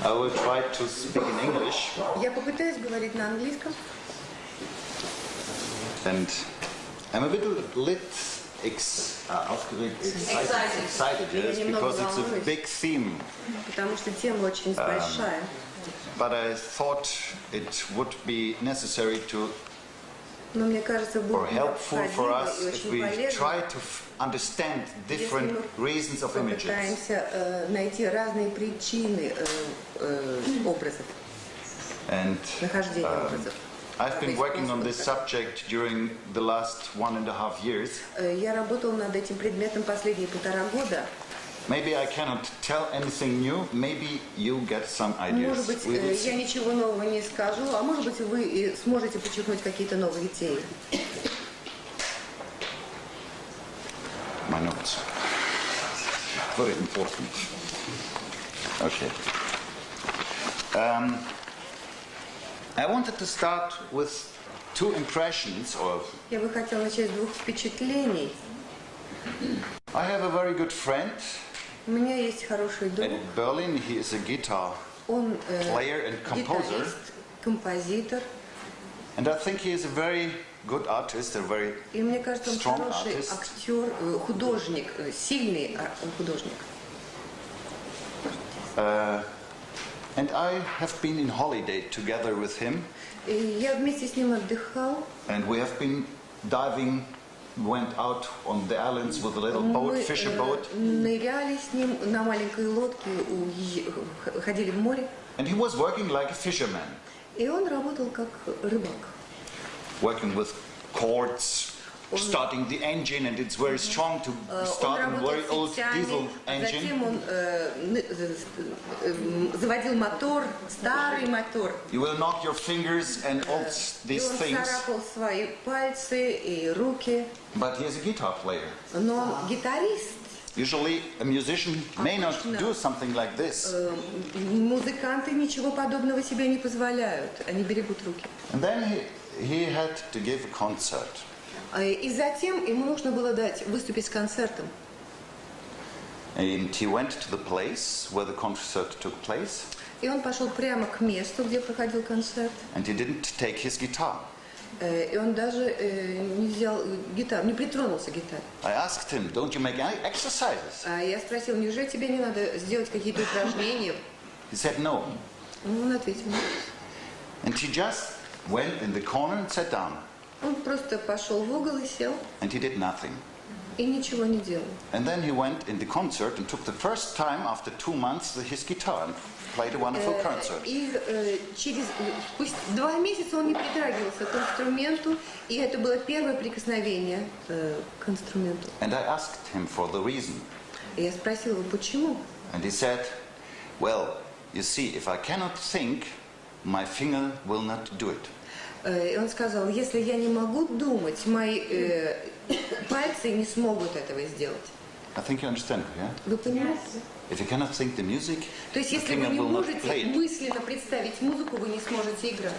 I will try to speak in English. Я попытаюсь говорить на английском. And I'm a bit excited, yes, because it's a big theme. Потому что тема очень большая. But I thought it would be necessary to, or helpful for us, if we try to understand different reasons of images. Попытаемся найти разные причины образов, нахождения образов. I've been working on this subject during the last 1.5 years. Я работал над этим предметом последние 1,5 года. Maybe I cannot tell anything new. Maybe you get some ideas. Может быть, я ничего нового не скажу, а может быть, вы сможете подчеркнуть какие-то новые идеи. My notes. Very important. Okay. I wanted to start with two impressions of. Я бы хотела начать с 2 впечатлений. I have a very good friend. У меня есть хороший друг. In Berlin, he is a guitar player and composer. Гитарист, композитор. And I think he is a very good artist, a very И мне кажется, он strong хороший artist. актер, художник, сильный художник. And I have been in holiday together with him. И я вместе с ним отдыхал. And we have been diving. Went out on the islands with a little boat, fisher boat. Ныряли с ним на маленькой лодке, ходили в море. And he was working like a fisherman. И он работал как рыбак. Working with cords, starting the engine, and it's very strong to start a very old diesel engine. Затем он заводил мотор, старый мотор. You will knock your fingers and all these Он things. царапал свои пальцы и руки. But he is a guitar player. Но он гитарист. Usually a musician may not do something like this. Музыканты ничего подобного себе не позволяют. Они берегут руки. And then he had to give a concert. И затем ему нужно было выступить с концертом. And he went to the place where the concert took place. И он пошел прямо к месту, где проходил концерт. And he didn't take his guitar. И он даже не взял гитару, не притронулся к гитаре. I asked him, don't you make any exercises? Я спросил, неужели тебе не надо сделать какие-то упражнения? He said no. Он ответил нет. And he just went in the corner and sat down. Он просто пошел в угол и сел. And he did nothing. И ничего не делал. And then he went in the concert and took the first time after 2 months his guitar and played a wonderful concert. И пусть 2 месяца он не притрагивался к инструменту, и это было первое прикосновение к инструменту. And I asked him for the reason. И я спросил его, почему? And he said, well, you see, if I cannot think, my finger will not do it. И он сказал, если я не могу думать, мои пальцы не смогут этого сделать. I think you understand, yeah? Вы понимаете? If you cannot think the music, То есть, the если вы finger не will not можете play it. мысленно представить музыку, вы не сможете играть.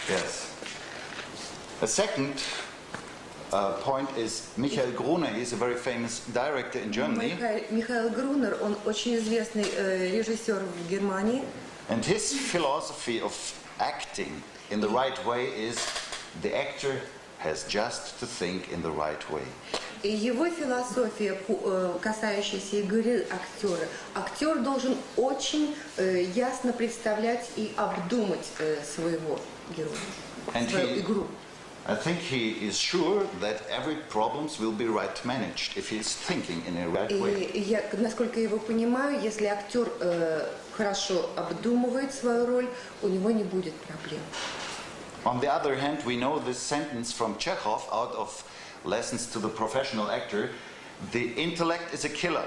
Yes. The second point is Michael Gruner. He is a very famous director in Germany. Михаил Грунер, он очень известный режиссер в Германии. And his philosophy of acting in the right way is the actor has just to think in the right way. И его философия, касающаяся игры актера, актер должен очень ясно представлять и обдумать своего героя, свою игру. I think he is sure that every problem will be right managed if he is thinking in a right way. И я, насколько я его понимаю, если актер хорошо обдумывает свою роль, у него не будет проблем. On the other hand, we know this sentence from Chekhov out of Lessons to the Professional Actor: the intellect is a killer.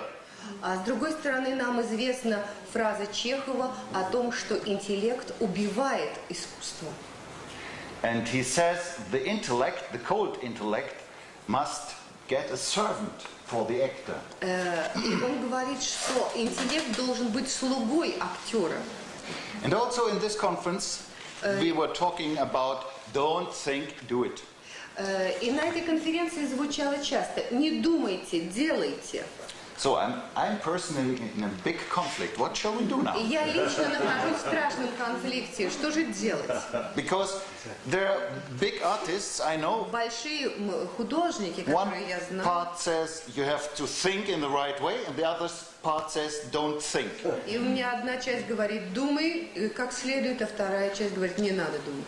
А с другой стороны, нам известна фраза Чехова о том, что интеллект убивает искусство. And he says the intellect, the cold intellect, must get a servant for the actor. И он говорит, что интеллект должен быть слугой актера. And also in this conference, we were talking about don't think, do it. И на этой конференции звучало часто: не думайте, делайте. So I'm personally in a big conflict. What shall we do now? И я лично нахожусь в страшном конфликте. Что же делать? Because there are big artists I know. Большие художники, которые я знаю. One part says you have to think in the right way, and the other part says don't think. И у меня одна часть говорит: думай как следует, а вторая часть говорит: не надо думать.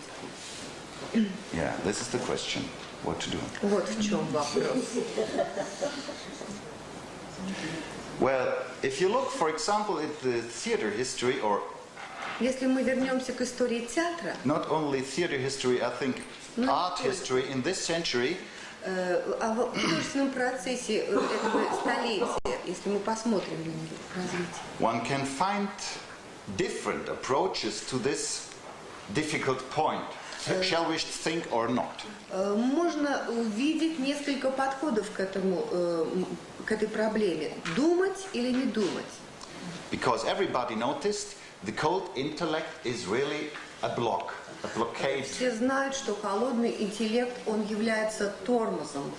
Yeah, this is the question. What to do? Вот в чем вопрос. Well, if you look, for example, at the theater history, or Если мы вернемся к истории театра, not only theater history, I think art history in this century, о художественном процессе этого столетия, если мы посмотрим на развитие, one can find different approaches to this difficult point. Shall we think or not? можно увидеть несколько подходов к этой проблеме. Думать или не думать? Because everybody noticed the cold intellect is really a blockade. Все знают, что холодный интеллект, он является тормозом,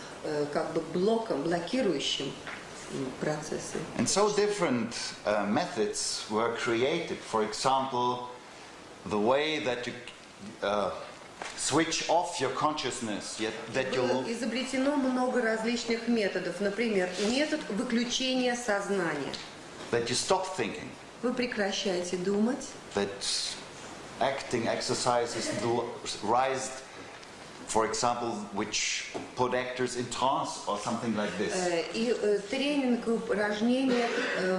как бы блоком, блокирующим процессы. And so different methods were created. For example, the way that you switch off your consciousness, that you Было изобретено много различных методов. Например, метод выключения сознания. that you stop thinking. Вы прекращаете думать. That acting exercises rise, for example, which put actors in trance or something like this. И тренинг, упражнения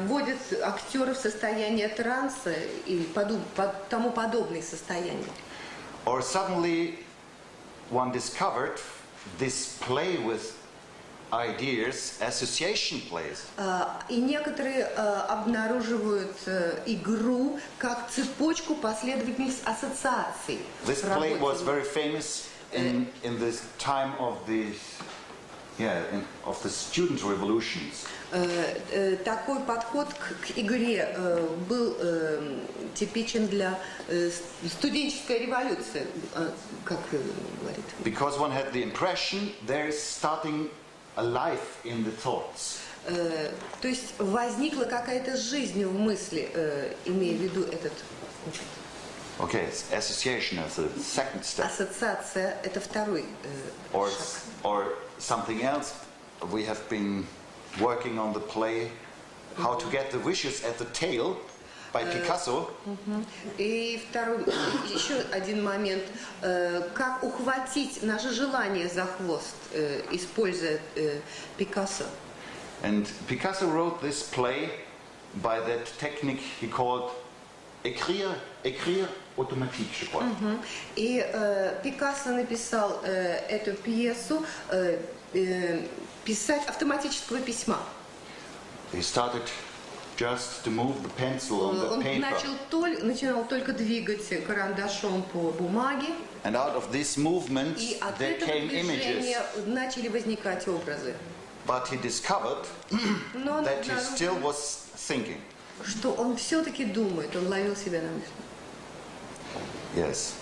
вводят актеров в состояние транса и тому подобные состояния. Or suddenly one discovered this play with ideas, association plays. И некоторые обнаруживают игру как цепочку последовательных ассоциаций. This play was very famous in this time of the student revolutions. Такой подход к игре был типичен для студенческой революции, как говорит. Because one had the impression there is starting a life in the thoughts. То есть возникла какая-то жизнь в мысли, имея в виду этот. Okay, association is the second step. Ассоциация – это второй шаг. Or something else. We have been working on the play How to Get the Wishes at the Tail by Picasso. И второй, еще один момент. Как ухватить наше желание за хвост, используя Пикассо. And Picasso wrote this play by that technique he called écrire automatique, je crois. И Пикассо написал эту пьесу «Писать автоматического письма». He started just to move the pencil on the Он paper. начинал только двигать карандашом по бумаге. And out of this movement И от there этого came движения images. начали возникать образы. But he discovered Но that he still was thinking. что он все-таки думает, он ловил себя на мысли. Yes.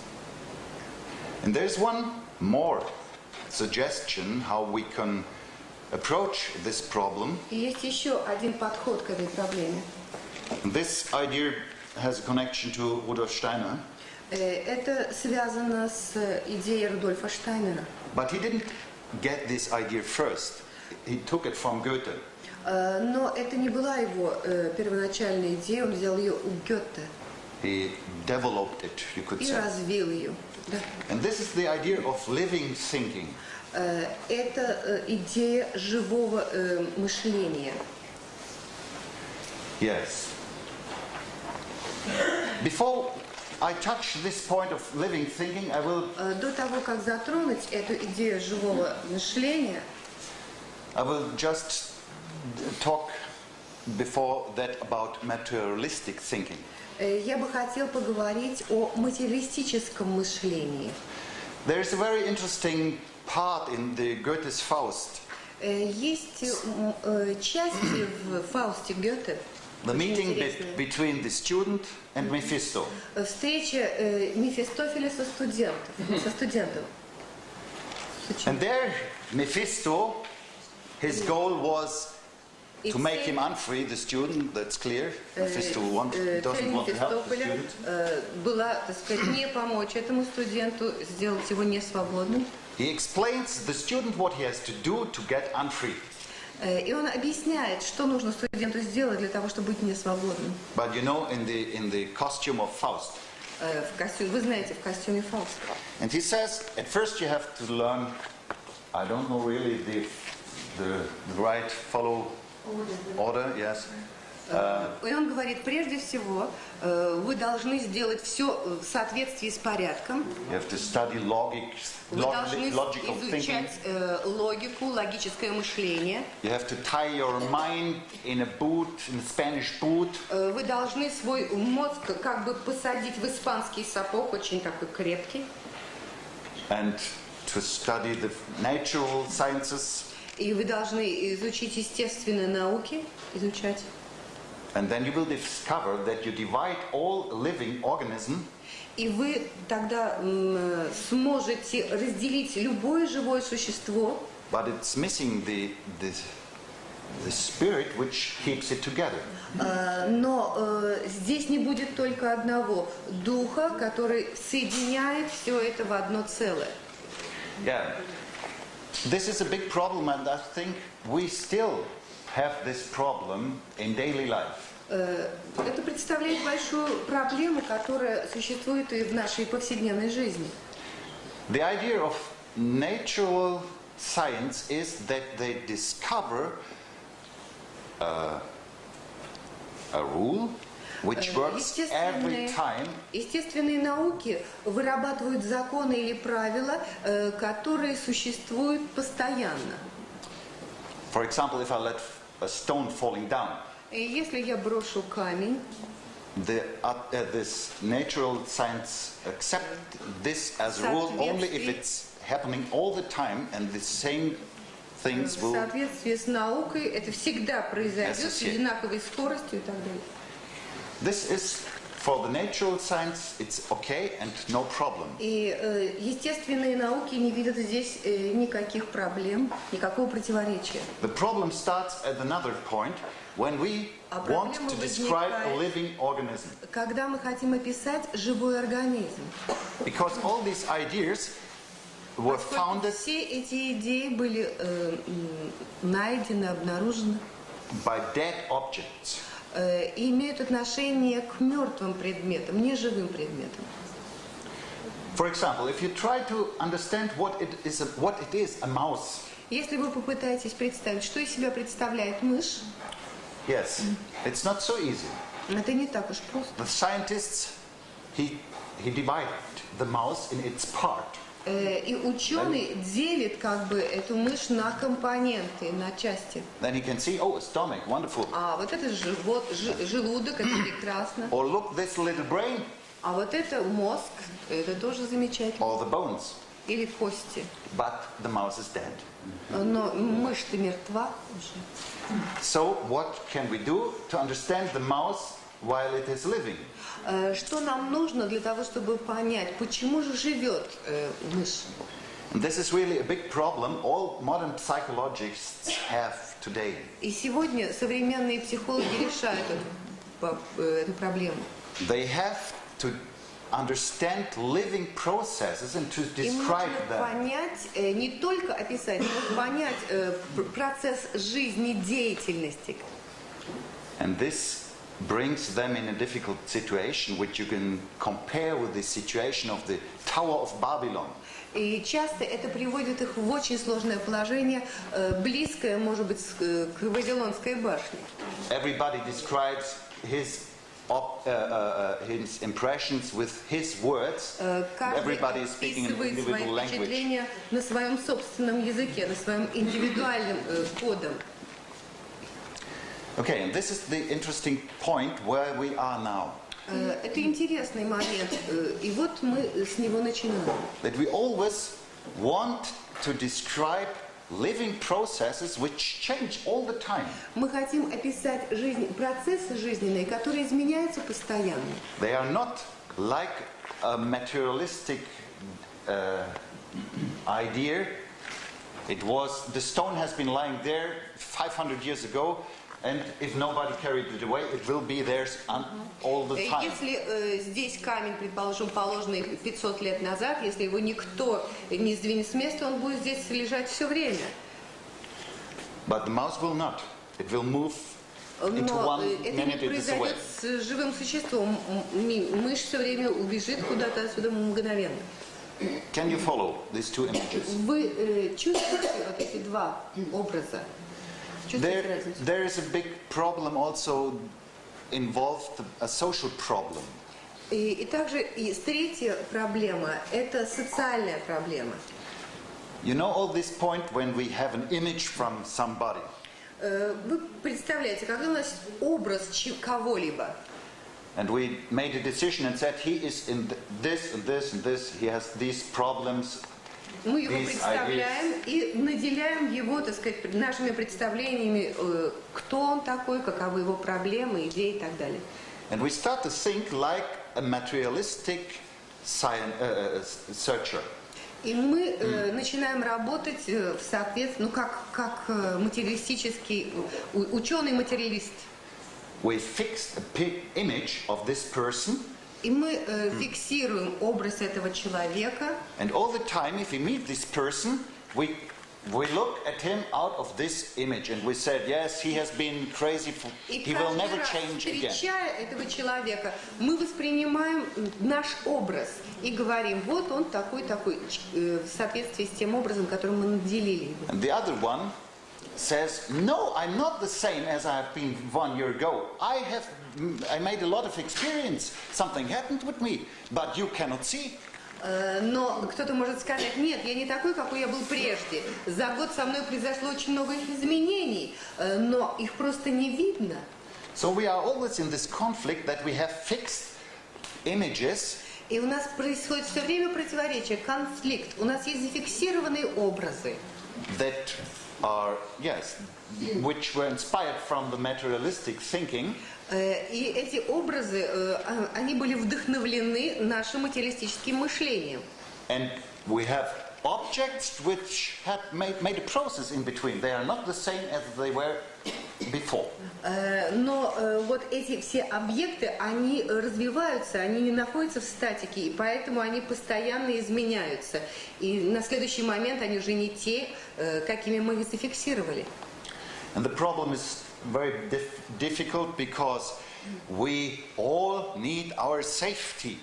And there's one more suggestion how we can approach this problem. И есть еще один подход к этой проблеме. This idea has a connection to Rudolf Steiner. Это связано с идеей Рудольфа Штайнера. But he didn't get this idea first. He took it from Goethe. Но это не была его первоначальная идея, он взял ее у Гёте He developed it, you could и say. развил ее. Да. And this is the idea of living thinking. Это идея живого мышления. Yes. Before I touch this point of living thinking, I will До того, как затронуть эту идею живого мышления, just talk before that about materialistic thinking. я бы хотел поговорить о материалистическом мышлении. There is a very interesting part in the Goethe's Faust. Есть части в Фаусте Гёте. The meeting between the student and Mephisto. Встреча Мефистофеля со студентом. Почему? And there, Mephisto, his goal was to make him unfree, the student, that's clear. Mephisto doesn't want to help the student. Была, так сказать, не помочь этому студенту, сделать его несвободным. He explains the student what he has to do to get unfree. И он объясняет, что нужно студенту сделать для того, чтобы быть несвободным. But you know, in the costume of Faust. Вы знаете, в костюме Фауста. And he says, at first you have to learn, I don't know really the right follow order, yes. И он говорит, прежде всего, вы должны сделать все в соответствии с порядком. You have to study Вы должны logical thinking. изучать логику, логическое мышление. You have to tie your mind in a boot, in a Spanish boot. Вы должны свой мозг как бы посадить в испанский сапог, очень такой крепкий. And to study the natural sciences. И вы должны изучить естественные науки, изучать. And then you will discover that you divide all living organism. И вы тогда сможете разделить любое живое существо. But it's missing the spirit which keeps it together. Но здесь не будет только одного духа, который соединяет все это в одно целое. Yeah. This is a big problem, and I think we still have this problem in daily life. Это представляет большую проблему, которая существует и в нашей повседневной жизни. The idea of natural science is that they discover a rule which works every time. Естественные науки вырабатывают законы или правила, которые существуют постоянно. For example, if I let a stone falling down, Если я брошу камень, this natural science accept this as a rule only if it's happening all the time and the same things в will. соответствии с наукой, это всегда произойдет с одинаковой скоростью и так далее. This is for the natural science, it's okay and no problem. И естественные науки не видят здесь никаких проблем, никакого противоречия. The problem starts at another point when we want to describe a living organism. Когда мы хотим описать живой организм. Because all these ideas were founded Все эти идеи были найдены, обнаружены. by dead objects. И имеют отношение к мертвым предметам, не живым предметам. For example, if you try to understand what it is a mouse. Если вы попытаетесь представить, что из себя представляет мышь, Yes, it's not so easy. это не так уж просто. The scientists, he divided the mouse in its part. И ученый делит как бы эту мышь на компоненты, на части. Then he can see, oh, a stomach, wonderful. А вот это живот, желудок, это прекрасно. Or look, this little brain. А вот это мозг, это тоже замечательно. Or the bones. Или кости. But the mouse is dead. Но мышь-то мертва уже. So what can we do to understand the mouse while it is living? Что нам нужно для того, чтобы понять, почему же живет мышь? And this is really a big problem all modern psychologists have today. И сегодня современные психологи решают эту проблему. They have to understand living processes and to describe Им нужно them. понять, не только описать, но понять процесс жизнедеятельности. And this brings them in a difficult situation which you can compare with the situation of the Tower of Babylon. И часто это приводит их в очень сложное положение, близкое, может быть, к Вавилонской башне. Everybody describes his impressions with his words. Everybody is speaking an individual language. Впечатления на своем собственном языке, на своем индивидуальном кодом. Okay, and this is the interesting point where we are now. Это интересный момент, и вот мы с него начинаем. That we always want to describe living processes which change all the time. Мы хотим описать процессы жизненные, которые изменяются постоянно. They are not like a materialistic idea The stone has been lying there 500 years ago, and if nobody carried it away, it will be there all the time. Если здесь камень, предположим, положенный 500 лет назад, если его никто не сдвинет с места, он будет здесь лежать все время. But the mouse will not. It will move into Но 1 это minute не it is away. произойдет с живым существом. Мышь все время убежит куда-то отсюда мгновенно. Can you follow these two images? Вы чувствуете вот эти два образа? Чувствуете разницу? There is a big problem also involved, a social problem. И также третья проблема – это социальная проблема. You know all this point when we have an image from somebody. Вы представляете, когда у нас образ кого-либо, and we made a decision and said he is in this and this and this, he has these problems, мы его представляем и наделяем его, так сказать, нашими представлениями, кто он такой, каковы его проблемы, идеи и так далее. And we start to think like a materialistic searcher. И мы начинаем работать в соответствии, как материалистический ученый-материалист. We fix an image of this person. И мы фиксируем образ этого человека. And all the time, if we meet this person, we look at him out of this image, and we said, yes, he has been crazy. He will never change again. Встречая этого человека, мы воспринимаем наш образ и говорим, вот он такой, в соответствии с тем образом, которым мы наделили его. And the other one says, no, I'm not the same as I have been 1 year ago. I made a lot of experience. Something happened with me, but you cannot see. Но кто-то может сказать, нет, я не такой, какой я был прежде. За год со мной произошло очень много изменений, но их просто не видно. So we are always in this conflict that we have fixed images. И у нас происходит все время противоречие, конфликт. У нас есть зафиксированные образы. That are, yes, which were inspired from the materialistic thinking. И эти образы, они были вдохновлены нашим материалистическим мышлением. And we have objects which have made a process in between. They are not the same as they were before. Но вот эти все объекты, они развиваются, они не находятся в статике, и поэтому они постоянно изменяются. И на следующий момент они уже не те, какими мы их зафиксировали. And the problem is very difficult because we all need our safety.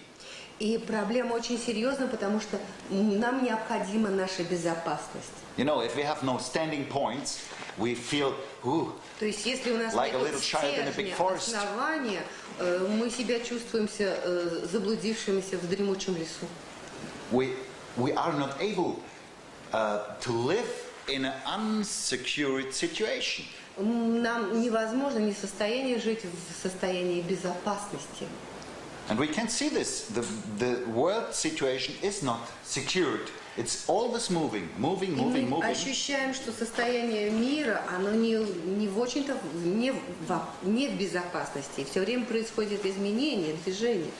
И проблема очень серьезна, потому что нам необходима наша безопасность. You know, if we have no standing points, we feel, то есть, если у нас like нет стержня, основания, мы себя чувствуемся заблудившимися в дремучем лесу. We are not able to live in an unsecured situation. Нам невозможно, не в состоянии жить в состоянии безопасности. And we can see this. The world situation is not secured. It's always moving. Мы ощущаем, что состояние мира, оно не в очень-то не в безопасности. Все время происходит изменение, движение.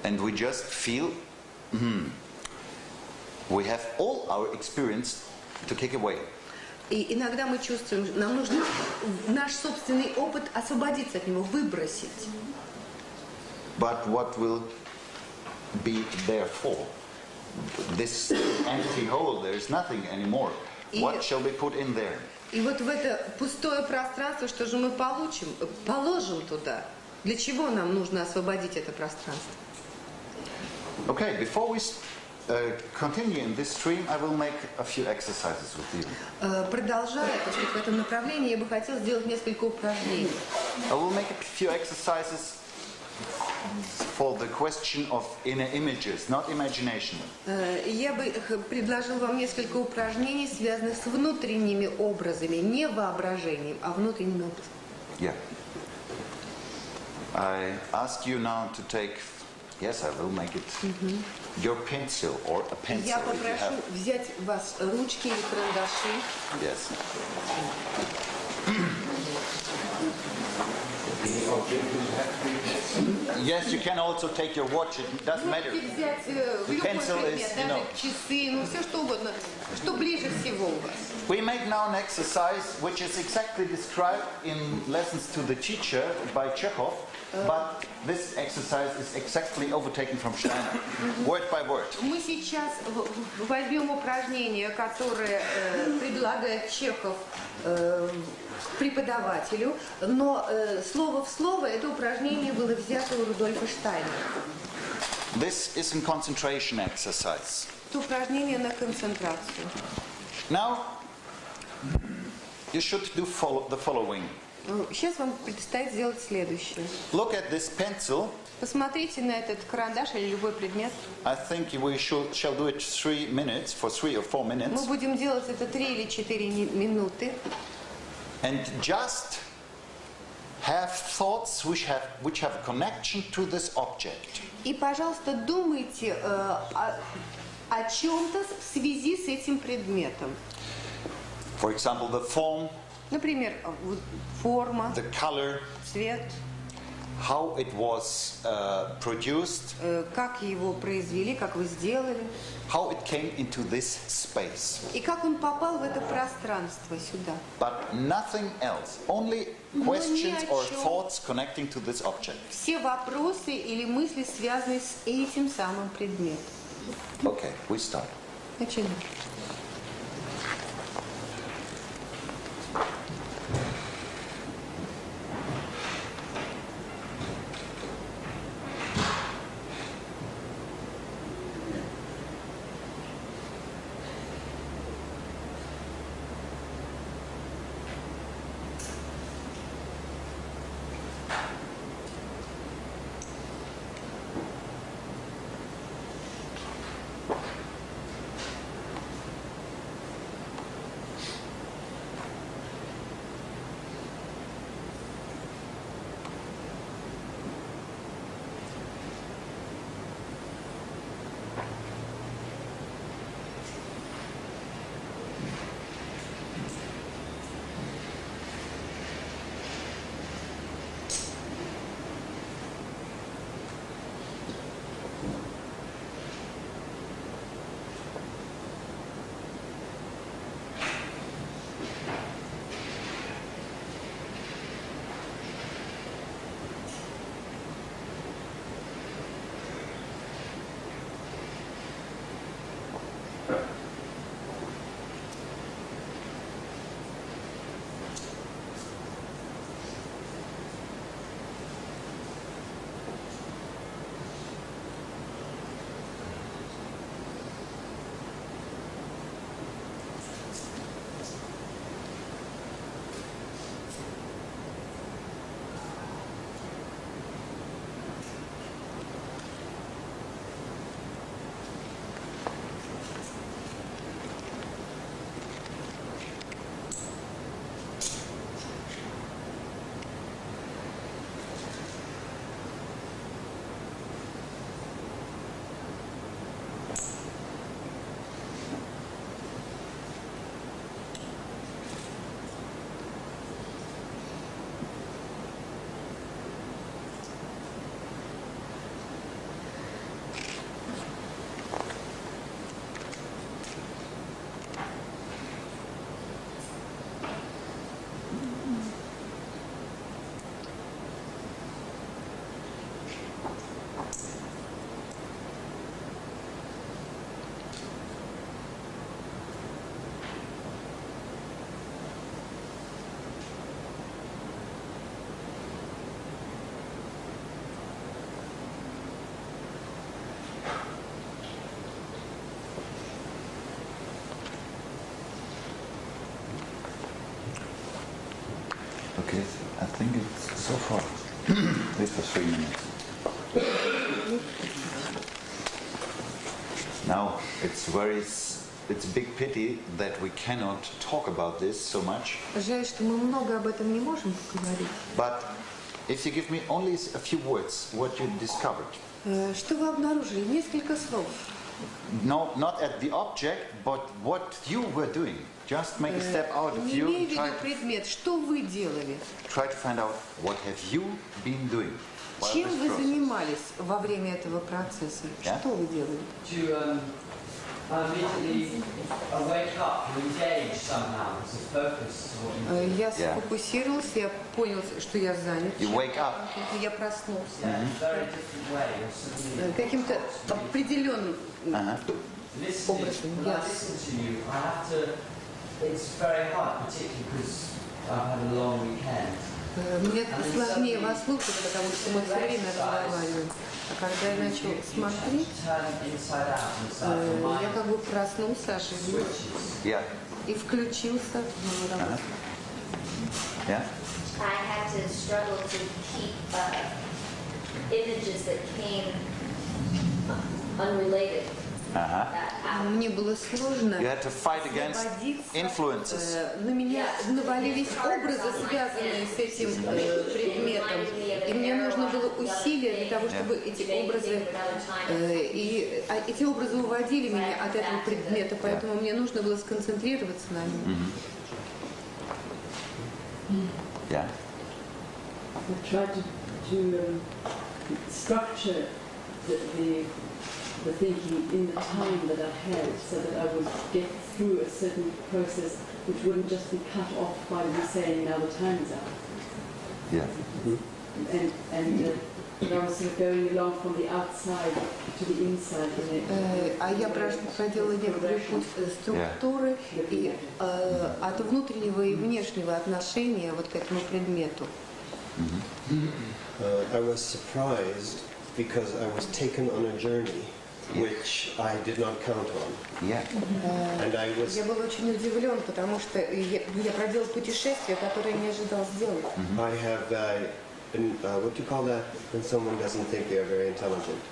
And we just feel, we have all our experience to kick away. И иногда мы чувствуем, нам нужно наш собственный опыт освободиться от него, выбросить. But what will be there for? This empty hole, there is nothing anymore. What shall we put in there? И вот в это пустое пространство, что же мы положим туда? Для чего нам нужно освободить это пространство? Okay, before we continue in this stream, I will make a few exercises with you. Продолжая, так сказать, в этом направлении, я бы хотела сделать несколько упражнений. I will make a few exercises for the question of inner images, not imagination. Я бы предложил вам несколько упражнений, связанных с внутренними образами, не воображением, а внутренними образами. Yeah. I ask you now to take, yes, I will make it, your pencil or a pencil. Я попрошу взять вас ручки или карандаши. Yes. Yes, you can also take your watch. It doesn't matter. The pencil is, you know. Часы, ну все что угодно, что ближе всего у вас. We make now an exercise which is exactly described in Lessons to the Teacher by Chekhov, but this exercise is exactly overtaken from Steiner, word by word. Мы сейчас возьмем упражнение, которое предлагает Чехов преподавателю, но слово в слово это упражнение было взято у Рудольфа Штайнера. This is a concentration exercise. Это упражнение на концентрацию. Now, you should do the following. Сейчас вам предстоит сделать следующее. Look at this pencil. Посмотрите на этот карандаш или любой предмет. I think we shall do it 3 minutes, for 3 or 4 minutes. Мы будем делать это 3 или 4 минуты. And just have thoughts which have a connection to this object. И, пожалуйста, думайте о чем-то в связи с этим предметом. For example, the form. Например, форма, the color, цвет, how it was produced, как его произвели, как вы сделали, how it came into this space. И как он попал в это пространство сюда. But nothing else, only questions or thoughts connecting to this object. Все вопросы или мысли, связанные с этим самым предметом. Okay, we start. Начинаем. Okay, I think it's so far. This was 3 minutes. Now, it's a big pity that we cannot talk about this so much. Жаль, что мы много об этом не можем поговорить. But if you give me only a few words, what you discovered. Что вы обнаружили? Несколько слов. No, not at the object, but what you were doing. Just make a step out of you and try предмет, что вы делали? Try to find out what have you been doing. Чем вы занимались во время этого процесса? Что вы делали? To immediately wake up and engage somehow, to focus. Я сфокусировался, я понял, что я занят. You wake up. Я проснулся. Каким-то определенным образом. It's very hard, particularly because I've had a long weekend. Мне сложнее вас слушать, потому что мы все время разговариваем. А когда я начал смотреть, я как бы проснулся, оживился и включился в работу. I had to struggle to keep images that came unrelated. Мне было сложно influences. На меня навалились образы, связанные с этим предметом. И мне нужно было усилия для того, чтобы эти образы уводили меня от этого предмета, поэтому мне нужно было сконцентрироваться на нем. I tried to structure the thinking in the time that I had, so that I would get through a certain process which wouldn't just be cut off by me saying now the time is up. And I was sort of going along from the outside to the inside. А я проделала некоторый путь структуры и от внутреннего и внешнего отношения вот к этому предмету. I was surprised because I was taken on a journey which I did not count on. And I was. Я был очень удивлен, потому что я проделал путешествие, которое не ожидал сделать. I have what do you call that when someone doesn't think they are very intelligent?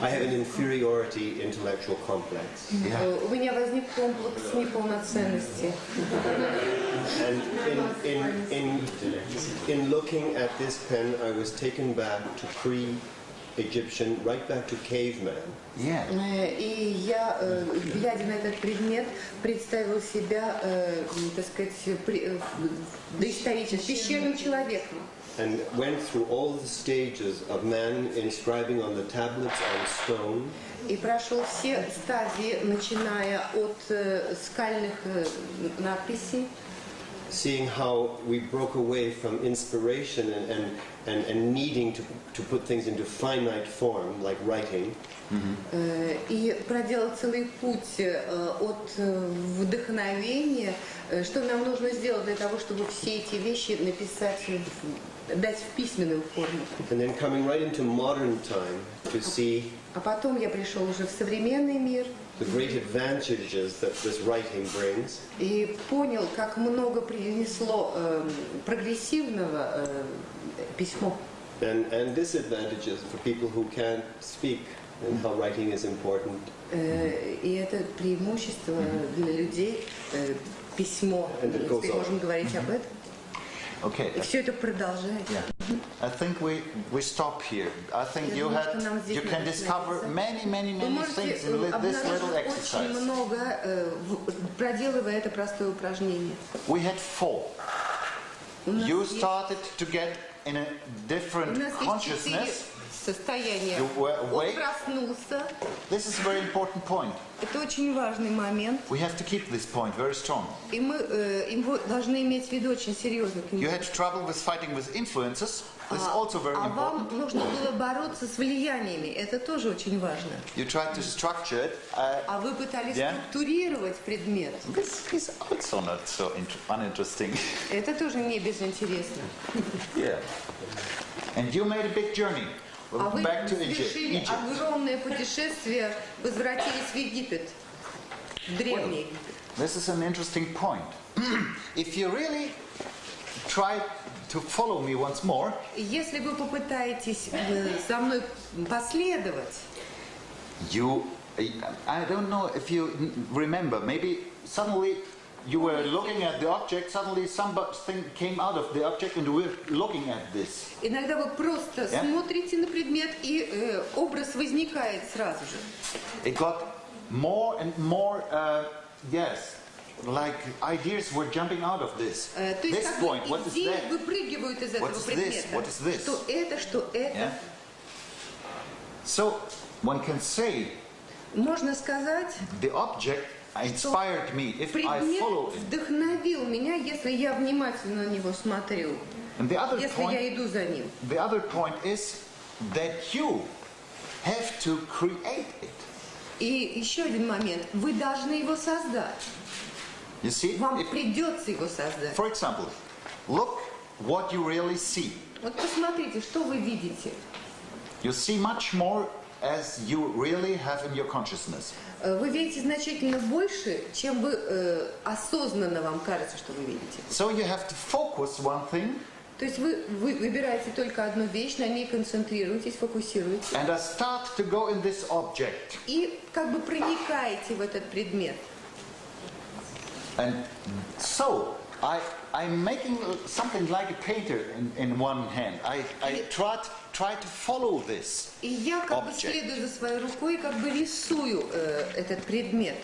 I have an inferiority intellectual complex. У меня возник комплекс неполноценности. And in looking at this pen, I was taken back to pre-Egyptian, right back to caveman. И я, глядя на этот предмет, представил себя, так сказать, доисторическим, пещерным человеком. And went through all the stages of man inscribing on the tablets on stone. И прошел все стадии, начиная от скальных надписей. Seeing how we broke away from inspiration and needing to put things into finite form, like writing. И проделал целый путь от вдохновения, что нам нужно сделать для того, чтобы все эти вещи написать, дать в письменную форму. And then coming right into modern time to see. А потом я пришел уже в современный мир. The great advantages that this writing brings. И понял, как много принесло прогрессивного письмо. And disadvantages for people who can't speak and how writing is important. И это преимущество для людей, письмо, если можем говорить об этом. Okay. И все это продолжается. I think we stop here. I think you can discover many things in this little exercise. Очень много, проделывая это простое упражнение. We had 4. You started to get in a different consciousness. Состояние. Он проснулся. This is a very important point. Это очень важный момент. We have to keep this point very strong. И мы его должны иметь в виду очень серьезно. You had trouble with fighting with influences. This is also very important. А вам нужно было бороться с влияниями. Это тоже очень важно. You tried to structure it. А вы пытались структурировать предмет. This is also not so uninteresting. Это тоже не безинтересно. Yeah. And you made a big journey. А вы совершили огромное путешествие, возвратились в Египет, в Древний Египет. This is an interesting point. If you really try to follow me once more, если вы попытаетесь за мной последовать, I don't know if you remember, maybe suddenly you were looking at the object, suddenly something came out of the object and we're looking at this. Иногда вы просто смотрите на предмет, и образ возникает сразу же. It got more and more, yes, like ideas were jumping out of this. То есть This как point, бы what is идеи that? выпрыгивают из этого What is предмета. this? What is this? Что это. Yeah? So one can say Можно сказать, the object inspired me if I предмет follow it. вдохновил меня, если я внимательно на него смотрю, And the other если я point, иду за ним. the other point is that you have to create it. И еще один момент. Вы должны его создать. You see, Вам придется его создать. for example, look what you really see. Вот посмотрите, что вы видите. You see much more as you really have in your consciousness. Вы видите значительно больше, чем вы осознанно вам кажется, что вы видите. So you have to focus one thing То есть вы выбираете только одну вещь, на ней концентрируетесь, фокусируетесь. and start to go in this object. И как бы проникаете в этот предмет. And so I'm making something like a painter in one hand. I try to follow this И я как бы object. следую за своей рукой, как бы рисую этот предмет.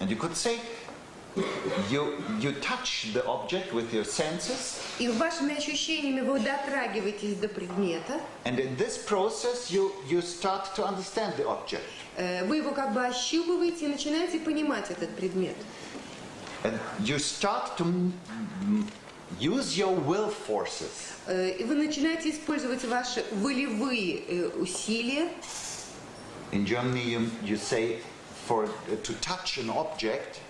And you could say you touch the object with your senses, И вашими ощущениями вы дотрагиваетесь до предмета. and in this process you start to understand the object. Вы его как бы ощупываете и начинаете понимать этот предмет. And you start to use your will forces. И вы начинаете использовать ваши волевые усилия. In Germany you say to touch an object,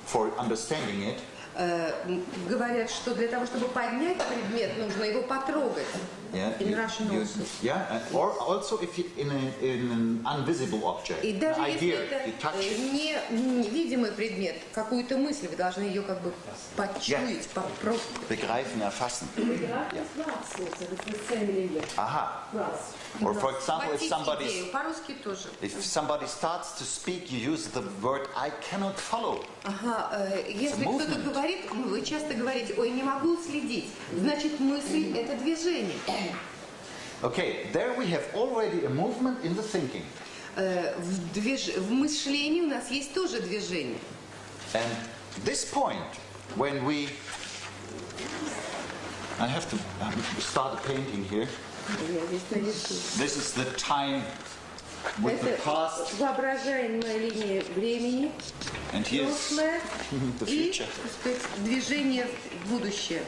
for understanding it, Говорят, что для того, чтобы поднять предмет, нужно его потрогать. In Russian also. Yeah, or also if you, in an invisible object, И даже an если idea, это you touch it. невидимый предмет, какую-то мысль, вы должны ее как бы почуять, попробовать. Begreifen, erfassen. Begreifen ist Glas, also it's the same in English. Aha. Grass. Or for example, По-русски тоже. if somebody starts to speak, you use the word I cannot follow. Ага, если кто-то говорит, вы часто говорите, ой, не могу следить, значит мысль это движение. Okay, there we have already a movement in the thinking. В мышлении у нас есть тоже движение. And this point, when I have to start a painting here. Я здесь нарисую. This is the time with the Это past воображаемая линия времени, and here's прошлое the и, future. так сказать, движение в будущее.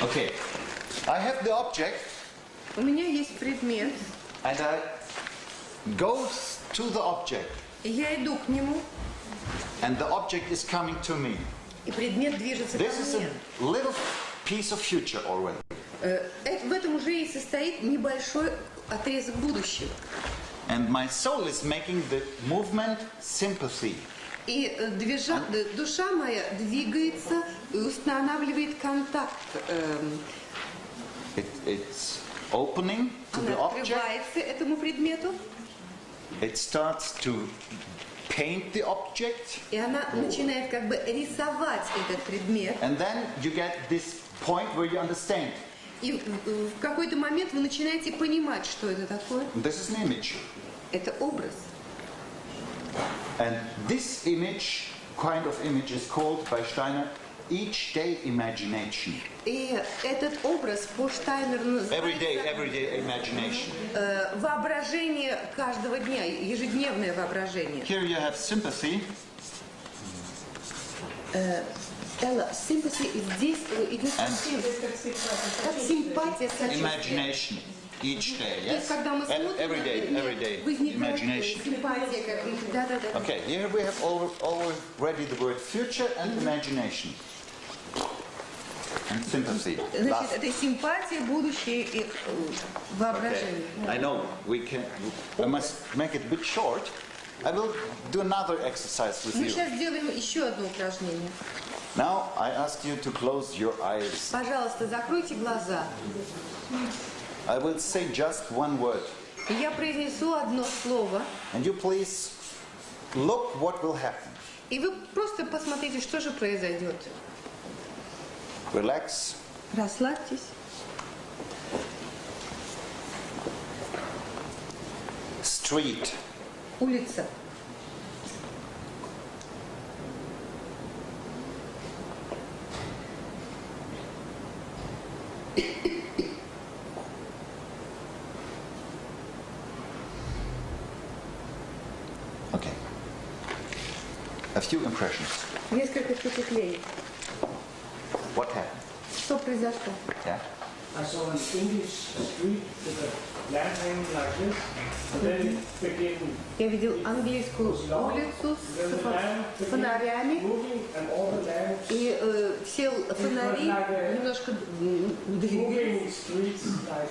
Okay, I have the object У меня есть предмет, and I go to the object и я иду к нему, and the object is coming to me. и предмет движется ко This is мне. a little piece of future already. В этом уже и состоит небольшой отрезок будущего. And my soul is making the movement sympathy. И душа моя двигается и устанавливает контакт. It's opening to the Она object. открывается этому предмету, It starts to paint the object. и она начинает как бы рисовать этот предмет. And then you get this point where you understand. И в какой-то момент вы начинаете понимать, что это такое. This is an image. Это образ. And this image, kind of image, is called by Steiner each day imagination. И этот образ по Штайнеру называется Everyday imagination. Воображение каждого дня, ежедневное воображение. Here you have sympathy. Элла, sympathy здесь идет совсем как симпатия, сочувствие. Imagination each day, То есть, yes? когда мы смотрим Every day возникает imagination. симпатия, как да-да-да. Okay, here we have already the word future and imagination. And sympathy. Значит, это симпатия, будущее и воображение. I know we must make it a bit short. I will do another exercise with Мы you. сейчас сделаем еще одно упражнение. Now I ask you to close your eyes. Пожалуйста, закройте глаза. I will say just one word. Я произнесу одно слово. And you please look what will happen. И вы просто посмотрите, что же произойдет. Relax. Расслабьтесь. Street. Улица. Okay. A few impressions. Несколько впечатлений. What happened? Что произошло? Yeah. I saw an English street with a lamp hanging like this, and then it began Я видел английскую улицу с фонарями, moving, and all the lamps и все фонари немножко двигались. moving streets like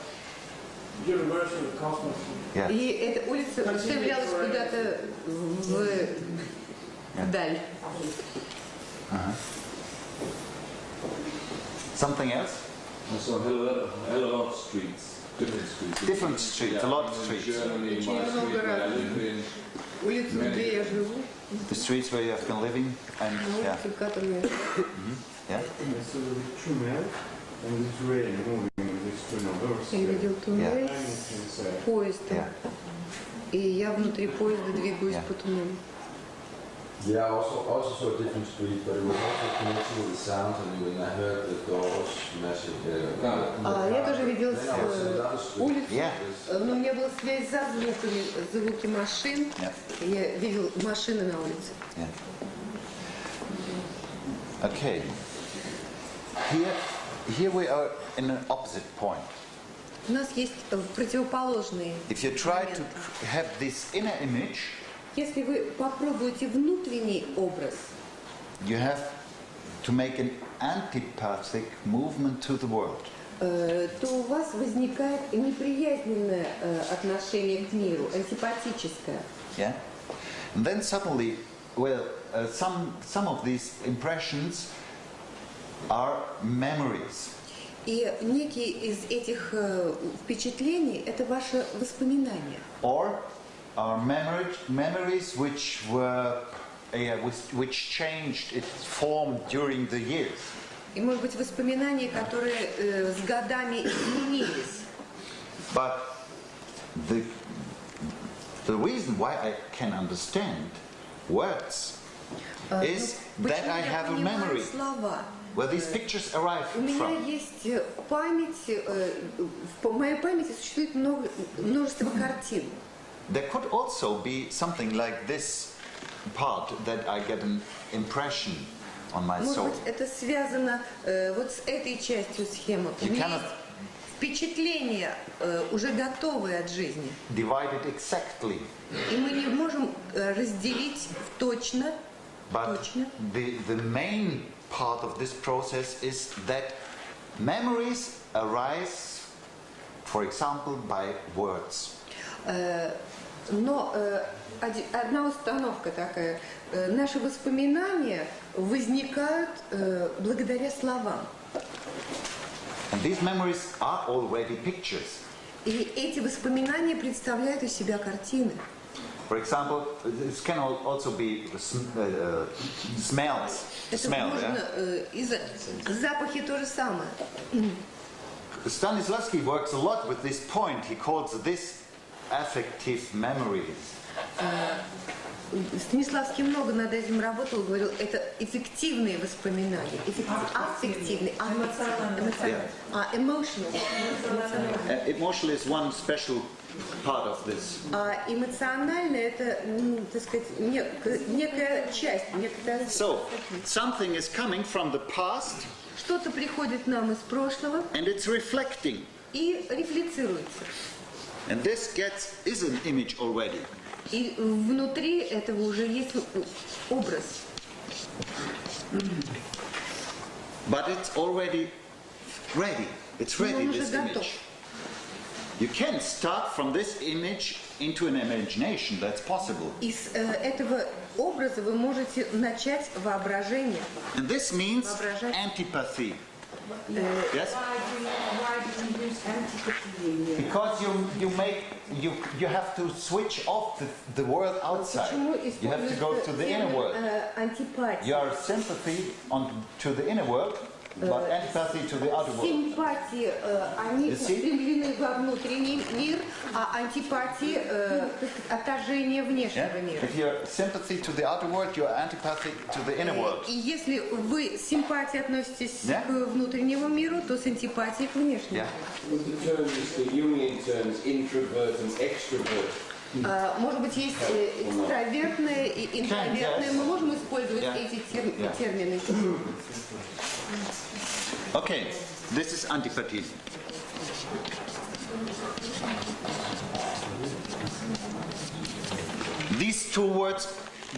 universal cosmos. Yeah. И эта улица устремлялась куда-то вдаль. Something else? I saw a lot of streets, Different streets, a lot of streets. Germany, my street where I live in. Улицу, где я живу, The streets where you have been living, and yeah. улицу, которую Yeah. I saw the tunnel and the train moving this tunnel. я видел туннель Yeah. с поездом. Yeah. И я внутри поезда двигаюсь Yeah. по туннелю. Yeah, I also saw a different street, but it was also connected with the sound, and when I heard the doors massive. Я тоже видел Then I was in another street. улицу, Yeah. но у меня была связь за звуками, звуки машин. Yeah. Я видел машины на улице. Yeah. Okay. Here we are in an opposite point. У нас есть противоположные. If you try to have this inner image, Если вы попробуете внутренний образ, you have to make an antipathic movement to the world. То у вас возникает неприязненное отношение к миру, антипатическое. Yeah? And then suddenly, well, some of these impressions are memories. И некие из этих впечатлений – это ваши воспоминания. Or are memories which were which changed its form during the years. И, может быть, воспоминания, которые с годами изменились. But the reason why I can understand words is that I have a memory Слова. where these pictures arrive У меня from. есть память, в моей памяти существует множество картин. There could also be something like this part that I get an impression on my Может soul. быть, это связано вот с этой частью схемы. У You меня cannot есть впечатления, уже готовые от жизни. divide it exactly, И мы не можем разделить точно. but the main part of this process is that memories arise, for example, by words. Но одна установка такая. Наши воспоминания возникают благодаря словам. And these memories are already pictures. И эти воспоминания представляют из себя картины. For example, this can also be smells. Это Smell, можно yeah? запахи то же самое. Stanislavski works a lot with this point. He calls this affective memories. Станиславский много над этим работал, говорил, это эффективные воспоминания. Аффективные. Emotional. Emotional is one special part of this. А эмоциональное это, так сказать, некая часть, некая... So, something is coming from the past Что-то приходит нам из прошлого and it's reflecting. и рефлексируется. And this is an image already. И внутри этого уже есть образ. But it's already ready. It's ready, this image. You can start from this image into an imagination. That's possible. Из этого образа вы можете начать воображение. And this means antipathy. Yes? Because you have to switch off the world outside. You have to go to the inner world. Your sympathy to the inner world, but antipathy to the outer world. Симпатии, они устремлены во внутренний мир, а антипатии отторжение внешнего мира. If your sympathy to the outer world, your antipathy to the inner world. И если вы с симпатией относитесь к внутреннему миру, то с антипатией к внешнему. Может быть, есть экстравертное и интровертное. Мы можем использовать эти термины. Okay, this is antipathy. These two words,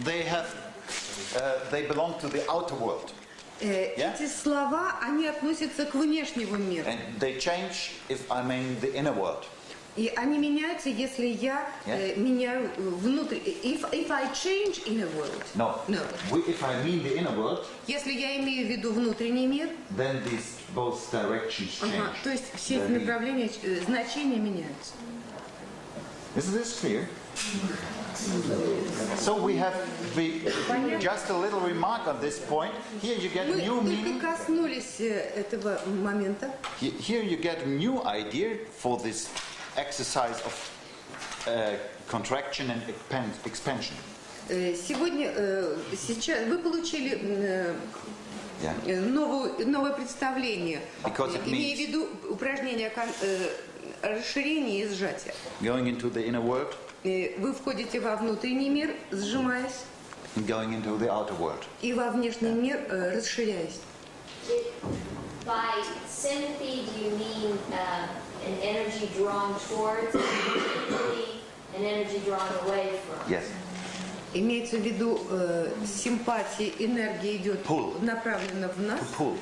they belong to the outer world. Эти слова, они относятся к внешнему миру. And they change if I mean the inner world. И они меняются, если я меняю внутрь. If I change inner world. No. If I mean the inner world. Если я имею в виду внутренний мир. Then these both directions change. То есть все эти направления, значения меняются. Isn't this clear? So we have just a little remark on this point. Here you get new meaning. Мы только коснулись этого момента. Here you get a new idea for this exercise of contraction and expansion. Сейчас вы получили новое представление, имея в виду упражнение расширения и сжатия. Going into the inner world. Вы входите во внутренний мир, сжимаясь, going into the outer world. И во внешний мир, расширяясь. By sympathy, do you mean an energy drawn towards, an energy drawn away from? Yes. Имеется в виду симпатия, энергия идет направлена в нас. To pull,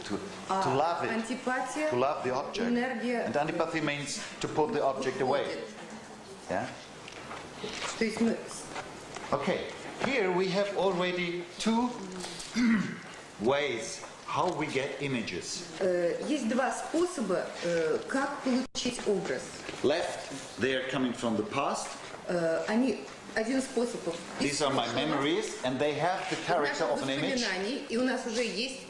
to love it, антипатия, to love the object. Энергия. And antipathy means to pull the object away. Yeah. То есть мы... Okay. Here we have already two ways how we get images. Есть два способа, как получить образ. Left, they are coming from the past. Они один способ. These are my memories, and they have the character of an image. И у нас уже есть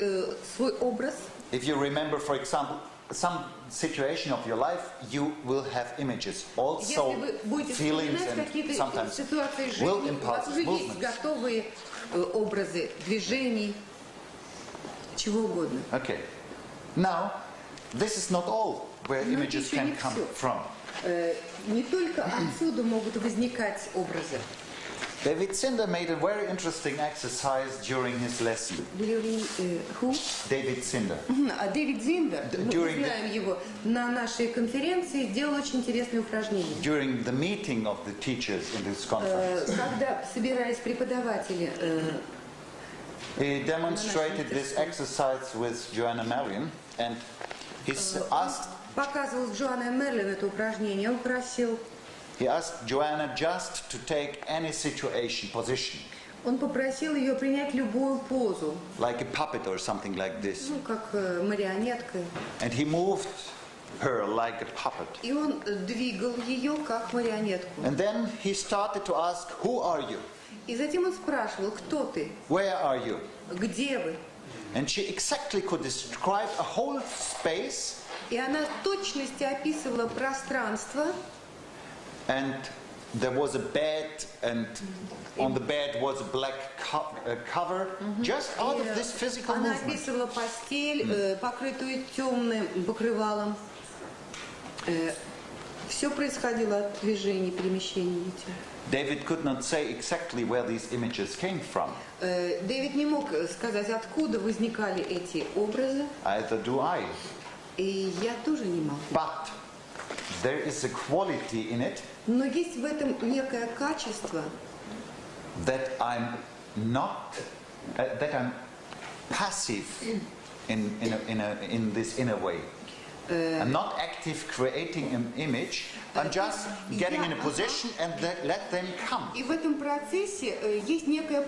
свой образ. If you remember, for example, some situation of your life, you will have images, also feelings, and sometimes will impulses, movements. Готовые образы движений, чего угодно. Okay. Now, this is not all where images can come from. Не только отсюда могут возникать образы. David Zinder made a very interesting exercise during his lesson. Who? David Zinder. Дэвид Зиндер, мы знаем его, на нашей конференции делал очень интересное упражнение. During the meeting of the teachers in this conference. Когда собирались преподаватели. He demonstrated this exercise with Joanna Marion, and he asked. Показывал Джоанна Мерлин это упражнение. Он просил. He asked Joanna just to take any situation, position. Он попросил ее принять любую позу. Like a puppet or something like this. Ну, как марионетка. And he moved her like a puppet. И он двигал ее как марионетку. And then he started to ask, who are you? И затем он спрашивал, кто ты? Where are you? Где вы? And she exactly could describe a whole space. И она в точности описывала пространство. And there was a bed, and on the bed was a black cover, just out of this physical movement. Она описывала постель, покрытую темным покрывалом. Все происходило от движений, перемещений этих. David could not say exactly where these images came from. Дэвид не мог сказать, откуда возникали эти образы. Either do I. И я тоже не могу. But there is a quality in it. Но есть в этом некое качество. That I'm not, that I'm passive in this inner way. I'm not active creating an image. I'm just getting in a position and let them come. И в этом процессе есть некое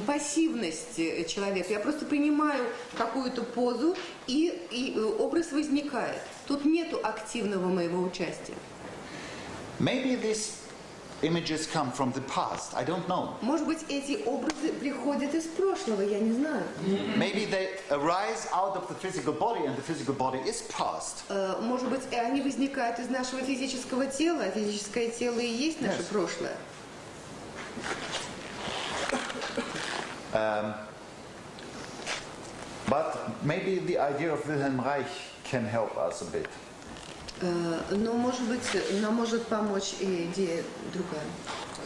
пассивность человека. Я просто принимаю какую-то позу, и образ возникает. Тут нету активного моего участия. Maybe these images come from the past. I don't know. Может быть, эти образы приходят из прошлого, я не знаю. Maybe they arise out of the physical body, and the physical body is past. Может быть, они возникают из нашего физического тела, а физическое тело и есть наше прошлое. But maybe the idea of Wilhelm Reich can help us a bit. Но, может быть, нам может помочь и идея другая.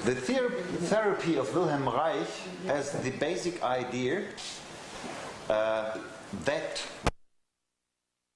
The therapy of Wilhelm Reich has the basic idea that